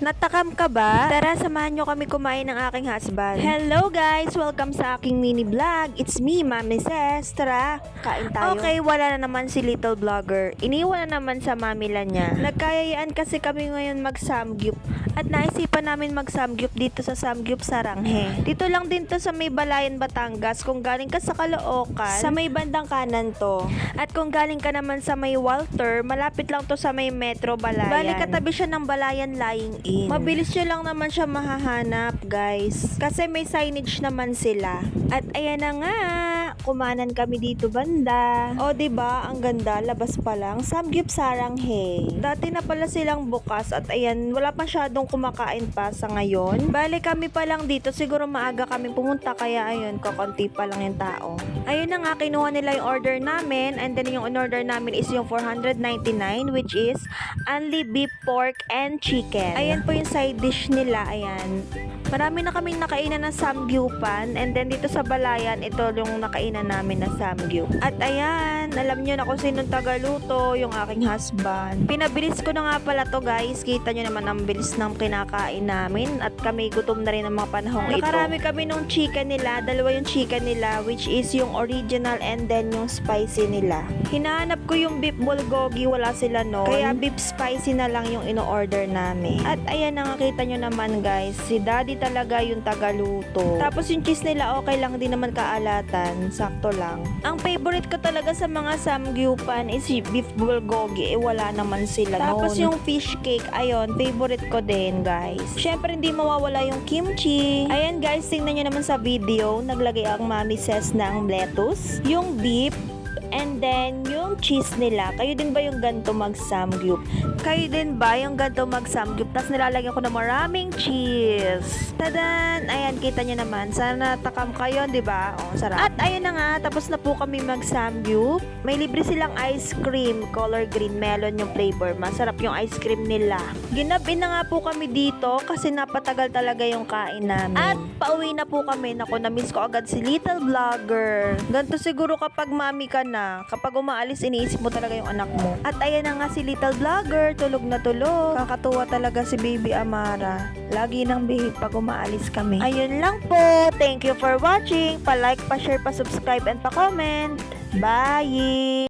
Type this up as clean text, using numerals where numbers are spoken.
Natakam ka ba? Tara, samahan nyo kami kumain ng aking husband. Hello guys! Welcome sa aking mini vlog. It's me, Mami Ses. Tara, kain tayo. Okay, wala na naman si little vlogger. Iniwan na naman sa mamila niya. Nagkayayaan kasi kami ngayon mag-samgyup. At naisipan namin mag-samgyup dito sa Samgyup Saranghe. Dito lang din to sa may Balayan, Batangas. Kung galing ka sa Caloocan, sa may bandang kanan to. At kung galing ka naman sa may Walter, malapit lang to sa may Metro Balayan. Bali katabi siya ng Balayan Lying In. Mabilis nyo lang naman siya mahahanap, guys. Kasi may signage naman sila. At ayan na nga, kumanan kami dito banda. O, diba? Ang ganda, labas pa lang. Samgyup Saranghe. Dati na pala silang bukas at ayan, wala masyadong kumakain pa sa ngayon. Bali kami pa lang dito, siguro maaga kami pumunta kaya ayun, kakonti pa lang yung tao. Ayun na nga, kinuha nila yung order namin and then yung in-order namin is yung 499 which is only beef, pork, and chicken. Ayan po yung side dish nila, ayan. Marami na kaming nakainan ng samgyupan and then dito sa Balayan, ito yung nakainan namin na samgyup. At ayan, alam nyo na kung sinong tagaluto, yung aking husband. Pinabilis ko na nga pala to guys, kita nyo naman ang bilis ng kinakain namin at kami gutom na rin ng mga panahong ito. Nakarami kami nung chicken nila, dalawa yung chicken nila which is yung original and then yung spicy nila. Hinahanap ko yung beef bulgogi, wala sila noon. Kaya beef spicy na lang yung ino-order namin. At ayan, nakakita nyo naman guys, si daddy talaga yung tagaluto. Tapos yung cheese nila okay lang din naman kaalatan, sakto lang. Ang favorite ko talaga sa mga samgyupan is beef bulgogi, wala naman sila noon. Tapos yung fish cake, ayun, favorite ko din guys. Syempre hindi mawawala yung kimchi. Ayan guys, tingnan nyo naman sa video, naglagay ang Mami Ses ng lettuce, yung beef, and then yung cheese nila. Kayo din ba yung ganito mag-samgyup? Kayo din ba yung ganito mag-samgyup? Tapos nilalagyan ko ng maraming cheese. Tadan! Ayan, kita nyo naman. Sana takam kayo, di ba? Oh, sarap. At ayun na nga, tapos na po kami mag-samgyup. May libre silang ice cream, color green melon yung flavor. Masarap yung ice cream nila. Ginabin na nga po kami dito kasi napatagal talaga yung kain namin. At pauwi na po kami. Naku, na-miss ko agad si little vlogger. Ganito siguro kapag mami ka na. Kapag umaalis, iniisip mo talaga yung anak mo. At ayan na nga si little vlogger, tulog na tulog. Kakatuwa talaga si baby Amara. Lagi nang bihig pag umaalis kami. Ayun lang po. Thank you for watching. Pa-like, pa-share, pa-subscribe, and pa-comment. Bye!